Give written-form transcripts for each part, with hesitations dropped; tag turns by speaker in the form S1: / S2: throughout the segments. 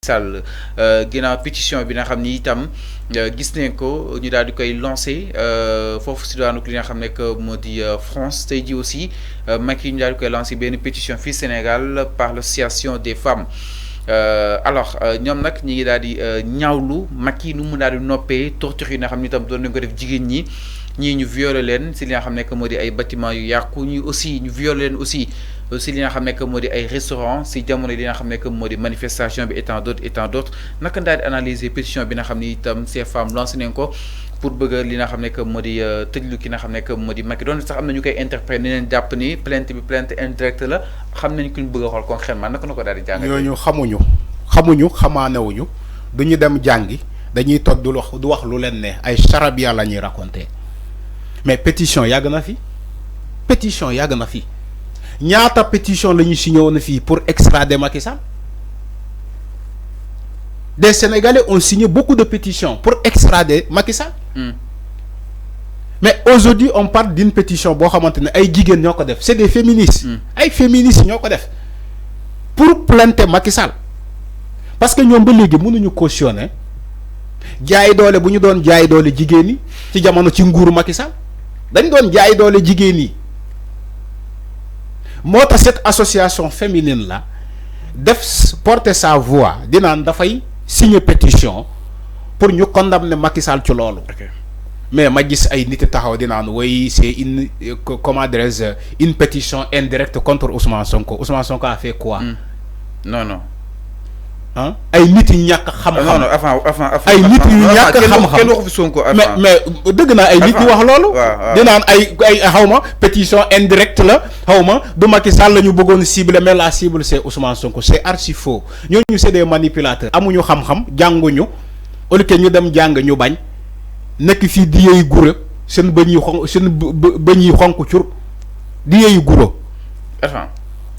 S1: Sall ginnaaw pétition bi nga xam ni itam gis nañ ko ñu daal di koy lancé foofu si daanu li nga xam ne que moo di France tey ji aussi Macky ñu daal di koy lancé benn pétition fii Sénégal par l'association des femmes alors ñoom nag ñi ngi daal di ñaawlu Macky nu mu daal di noppee torture yi nga xam ni itam doon nañ ko def jigéen ñi ñii ñu violé leen si li nga xam ne que moo di ay bâtiment yu yàqu ñu aussi ñu violé leen aussi si li nga xam ne que moo di ay restaurant si jamono li nga xam ne que moo di manifestation bi et tant d'autres naka daal di analyser pétition bi nga xam ni itam ces femmes lancé nañ ko pour bëgg li nga xam ne que moo di tëjlu ki nga xam ne que moo di Macky doon sax am na ñu koy interpréter ni leen jàpp ni plainte bi plainte indirecte la xam nañ ku ñu bëgg a xool concrètement naka na ko daal di jàngal.
S2: ñooñu xamaanewuñu du ñu dem jàngi dañuy toog du wax lu leen ne ay charabia la ñuy raconter mais pétition yàgg na fi ñaata pétition la ñu signé woon fii pour extrader Macky Sall. Des Sénégalais ont signé beaucoup de pétitions pour extrader Macky Sall. Mais aujourd'hui on parle d'une pétition boo xamante ne ay jigéen ñoo ko def c'est des féministes. ay féministes ñoo ko def pour planter Macky Sall parce que ñoom ba léegi mënuñu cautionner jaay doole bu ñu doon jaay doole jigéen ñi ci jamono ci nguuru Macky Sall dañ doon jaay doole jigéen ñi. moo tax cette association féminine là def porter sa voix dinaan dafay signer pétition pour ñu condamner Macky Sall ci loolu. mais ma gis ay nit taxaw dinaan way c'est une comment dirais-je une pétition indirecte contre Ousmane Sonko. Ousmane Sonko a fait quoi?
S1: non.
S2: ah ay nit yu ñàkk xam-xam.
S1: non avant
S2: ay nit yu ñàkk xam-xam
S1: kenn waxu fi Sonko
S2: mais dëgg naa ay nit yu wax loolu. di naan ay xawma pétition indirecte la xawma du Macky Sall la ñu bëggoon cibler mais la cible c'est Ousmane Sonko c'est archi faux ñooñu c'est des manipulateurs. amuñu xam-xam jànguñu au lieu que ñu dem jàng ñu bañ nekk fii di yeeyu guro seen bëñ yi xonk cur di yeeyu guro.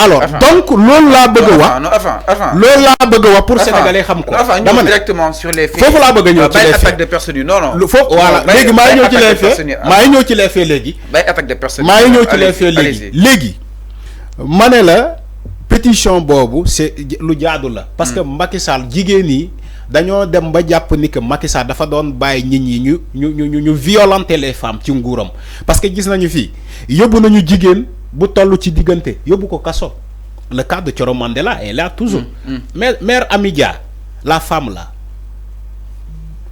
S2: alors donc loolu laa bëgg a wax loolu laa bëgg a wax pour sénégalais xam ko.
S1: dama directement sur les faits
S2: foofu laa bëgg a ñëw ci les faits
S1: attaque de personnes yi non.
S2: foofu voilà léegi maa ngi ñëw ci les faits maa ngi ñëw ci les faits léegi.
S1: bay attaque de personnes
S2: maa ngi ñëw ci les faits léegi ma ne la pétition boobu c'est lu jaadu la. parce que Macky Sall jigéen ñi dañoo dem ba jàpp ni que Macky Sall dafa doon bàyyi nit ñi ñu violenter les femmes ci nguuram parce que gis nañu fii yóbbu nañu jigéen. bu toll ci diggante yóbbu ko kaso le cas de Thioro Mandela est là toujours. mère Amidia la femme là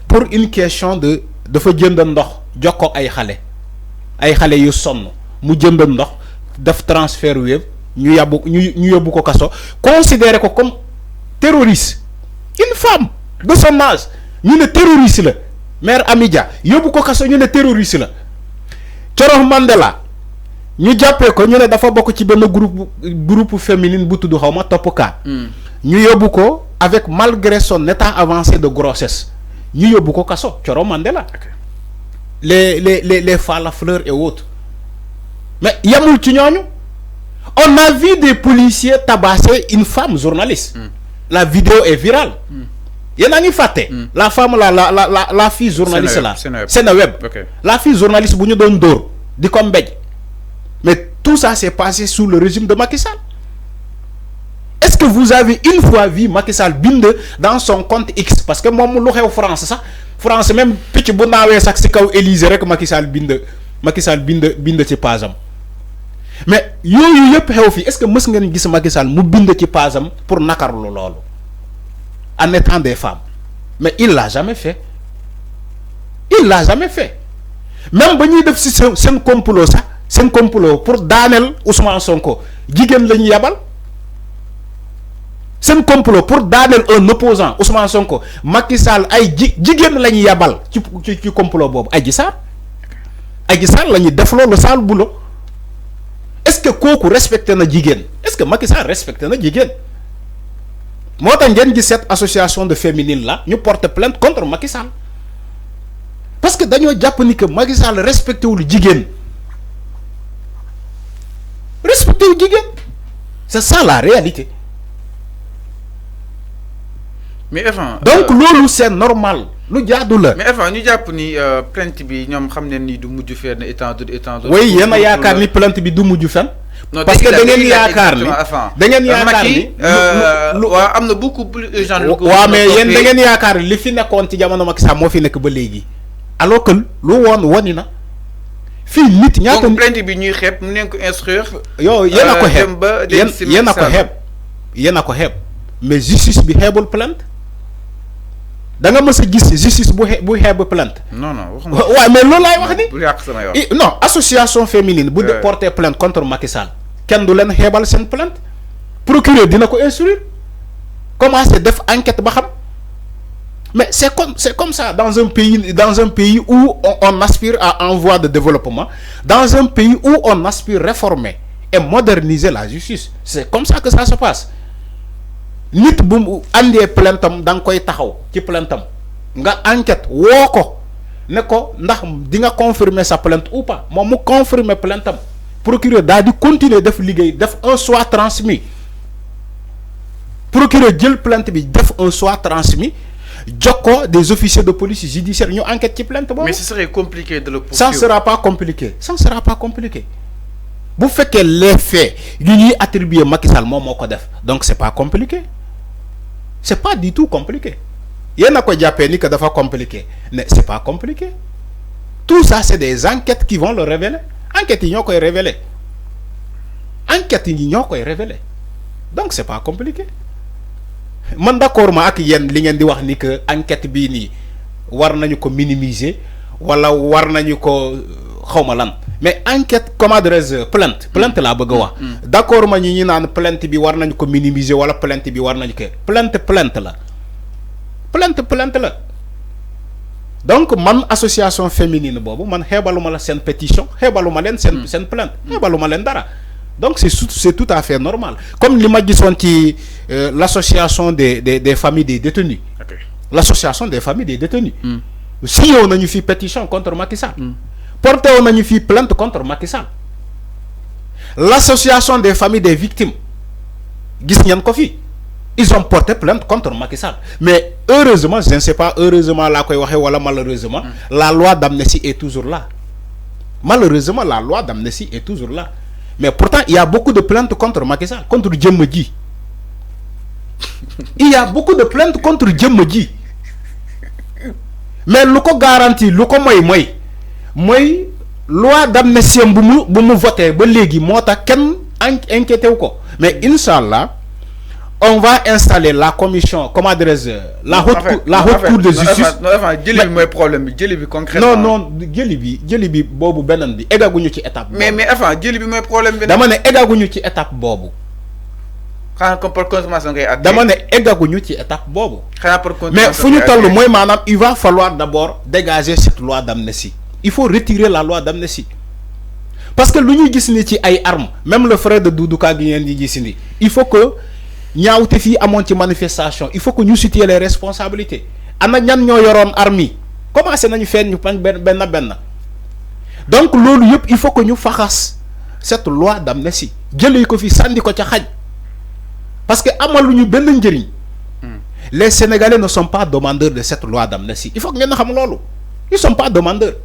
S2: pour une question de dafa jënd ndox jox ko ay xale yu sonn mu jënd ndox def transfert web ñu yóbbu ko kaso considéré ko comme terroriste une femme de son âge ñu ne terroriste la mère Amidia yóbbu ko kaso ñu ne terroriste la Thioro Mandela. ñu jàppee ko ñu ne dafa bokk ci benn groupe féminine bu tudd xaw ma toppkaa ñu yóbbu ko avec malgré son état avancé de grossesse ñu yóbbu ko kaso Thioro Mandela les Falla Fleur et autres mais yamul ci ñooñu on a vu des policiers tabasser une femme journaliste la vidéo est virale yéen a ngi fàtte la femme la fille journaliste là Seneweb la fille journaliste bu ñu doon dóor di ko mbéj. Mais tout ça s'est passé sous le régime de Macky Sall. Est-ce que vous avez une fois vu Macky Sall bind dans son compte X parce que moom lu xew France sax France même picc bu naawee sax ci kaw Élysée rek Macky Sall bind ci page am mais yooyu yëpp xew fii est-ce que mës ngeen gis Macky Sall mu bind ci page am pour nakarlu loolu en étant des femmes mais il l'a jamais fait même ba ñuy def ci seen complot sax. seen complot pour daaneel Ousmane Sonko jigéen la ñu yabal seen complot pour daaneel un opposant Ousmane Sonko Macky Sall ay jigéen la ñu yabal ci complot boobu Adji Sarr la ñuy def loolu sale boulot est-ce que kooku respecté na jigéen est-ce que Macky Sall respecté na jigéen moo tax ngeen gis cette association de féminine là ñu porte plainte contre Macky Sall parce que dañoo jàpp ni que Macky Sall respecté wul jigéen. Respecter le jigéen c'est ça la réalité.
S1: mais enfin
S2: donc loolu c'est normal lu jaadu la.
S1: mais enfin ñu jàpp ni plainte bi ñoom xam ne ni du mujj fenn étant d'autres.
S2: oui yéen a yaakaar ni plainte bi du mujj fenn parce que da ngeen yaakaar ni da ngeen yaakaar ni
S1: waaw am na beaucoup plus urgent.
S2: waaw mais yéen da ngeen yaakaar li fi nekkoon ci jamono Macky Sall moo fi nekk ba léegi alors que lu woon woni na fii nit ñaata.
S1: donc plainte bi ñuy xeeb mu nekk instruire.
S2: yow yéen a ko xeeb yéen a ko xeeb yéen a ko xeeb mais justice bi xeebul plainte da nga mës a gis justice bu xeeb plainte.
S1: non non waxuma.
S2: waaw mais loolu laay wax ni.
S1: bu yàq sama yoon.
S2: non association féminine bu porter plainte contre Macky Sall kenn du leen xeebal seen plainte procureur dina ko instruire commencer def enquête ba xam. Mais c'est comme ça dans un pays où on aspire à un voie de développement, dans un pays où on aspire à réformer et moderniser la justice. C'est comme ça que ça se passe. Nit bu andé plaintam dang koy taxaw ci plaintam nga enquête woko ne ko ndax di nga confirmer sa plainte ou pas mom mu confirmer plaintam procureur da di continuer def liguey def un soit transmis procureur jël plainte bi def un soit transmis Joko des officiers de police judiciaire ñu enquête ci plainte boobu.
S1: Mais ce serait compliqué de le poursuivre.
S2: Ça ne sera pas compliqué. Ça ne sera pas compliqué. Vous faites que les faits yu attribué Macky Sall moom moo ko def donc c'est pas compliqué. C'est pas du tout compliqué. Yéen a ko jàppee ni que dafa compliqué mais c'est pas compliqué. Tout ça c'est des enquêtes qui vont le révéler. Enquêtes yi ñoo koy révéler. Enquêtes yi ñoo koy révéler. Donc c'est pas compliqué. Man d'accord ma ak yéen li ngeen di wax ni que enquête bii nii war nañu ko minimiser wala war nañu ko xawma lan mais enquête comment dirais-je plainte laa bëgg a wax d'accord ma ñi naan plainte bi war nañu ko minimiser wala plainte bi war nañu ko plainte la plainte la donc man association féminine boobu man xeebaluma la seen pétition xeebaluma leen seen plainte xeebaluma leen dara. Donc c'est tout à fait normal. Comme l'image qui l'association des familles des détenus. Okay. L'association des familles des détenus. Si on a une pétition contre Macky Sall, portez on a une plainte contre Macky Sall. L'association des familles des victimes, ils ont porté plainte contre Macky Sall. Mais heureusement, je ne sais pas, heureusement, malheureusement, la loi d'amnistie est toujours là. Malheureusement, la loi d'amnistie est toujours là. Mais pourtant, il y a beaucoup de plaintes contre Macky Sall, contre Djemedji. Il y a beaucoup de plaintes contre Djemedji. Mais le co garantit, le co moi, loi d'amnistie, vous votez, vous légui, moi, t'as qu'un inquiété ou quoi. Mais Inch'Allah, on va installer la commission, comment dirais-je, la haute cour de justice.
S1: Non, enfin, problème, concrètement.
S2: Non, Djelibi, bobu benen bi, egaguñu ci étape.
S1: Mais enfin, Djelibi moy problème bi.
S2: Dama né egaguñu ci étape bobu.
S1: Xana comme par consommation ngay atté.
S2: Dama né egaguñu ci étape bobu.
S1: Xana par consommation.
S2: Mais fuñu tollu moy manam il va falloir d'abord dégager cette loi d'amnistie. Il faut retirer la loi d'amnistie. Parce que luñu gis ni ci ay armes, même le frère de Doudouka gi ngeen di gis ni, il faut que ñaawte fii amoon ci manifestation il faut que ñu situer les responsabilités ana ñan ñoo yoroon armes commencé nañu fenn ñu benn donc loolu yëpp il faut que ñu faxas cette loi d'amnistie jëlee ko fi sànni ko ca xaj parce que amaluñu benn njëriñ les Sénégalais ne sont pas demandeurs de cette loi d'amnistie il faut que ngeen xam loolu ils sont pas demandeurs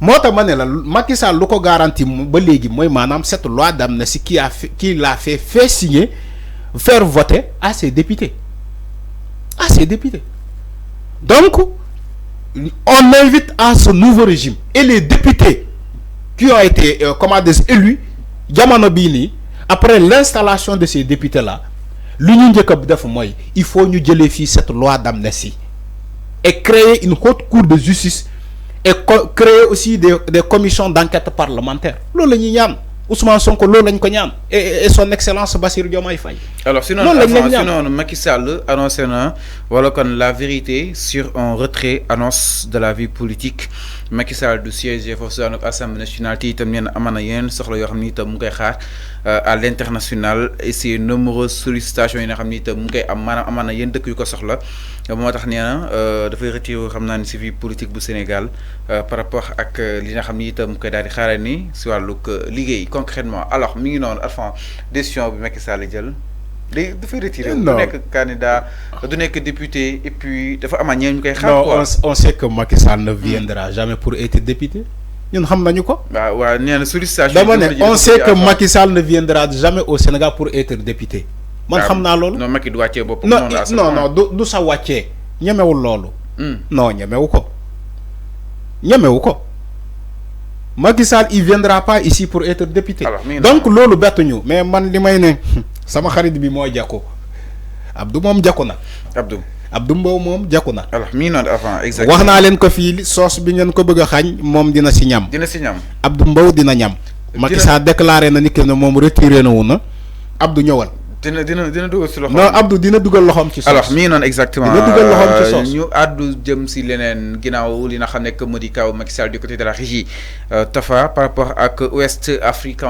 S2: moo tax ma ne la Macky Sall lu ko garanti ba léegi mooy maanaam cette loi d'amnistie qui l'a fait signer faire voter à ses députés donc on invite à ce nouveau régime et les députés qui ont été élus jamono bii nii après l'installation de ces députés là lu ñu njëkk a def mooy il faut ñu jëlee fii cette loi d'amnistie et créer une haute cour de justice et créer aussi des commissions d'enquête parlementaire. C'est ce que Ousmane Sonko et son excellence Bassirou Diomaye Faye.
S1: Alors sinon Macky Sall annonce la vérité sur un retrait annonce de la vie politique. Macky Sall du siège force de l'Assemblée nationale qui à l'international et c'est nombreuses sollicitations yi nga xamni te mu ngi amana yeen dëkk yu ko soxla motax neena da fay retirer xamna ni ci vie politique bu Sénégal par rapport ak li nga xamni te mu koy daal di xaaré ni ci waluk liggéey concrètement alors mi ngi non enfin décision bi Macky Sall jël léegi dafay retirer du nekk candidat du nekk député et puis dafa ama ñeen ñu koy xaar quoi.
S2: On sait que Macky Sall ne viendra jamais pour être député. ñun xam nañu ko.
S1: waaw nee na sollicitation.
S2: dama ne on sait que Macky Sall ne viendra jamais au Sénégal pour être député. man xam naa loolu.
S1: non Macky du wàccee boppam.
S2: non du sa wàccee. ñemewul loolu. non ñemewu ko. ñemewu ko. Macky Sall il viendra pas ici pour être député. donc loolu bettuñu mais man li may ne sama xarit bi moo jàkku Abdou moom jàkku na. Abdou Mbow moom jàkku na.
S1: alors mi noonu avant exactement
S2: wax naa leen ko fii soos bi ngeen ko bëgg a xañ moom dina si ñam. Abdou Mbow dina ñam. Macky Sall déclaré na ni que ne moom retiré na wu na Abdou ñëwal.
S1: dina dugal ci loxoom.
S2: non Abdou dina dugal loxoom ci soos.
S1: alors mi noonu exactement
S2: dina dugal loxoom ci soos.
S1: ñu àddu jëm si leneen ginnaaw li nga xam ne que moo di kaw Macky Sall du côté de la régie Tafa par rapport ak Ouest Africain.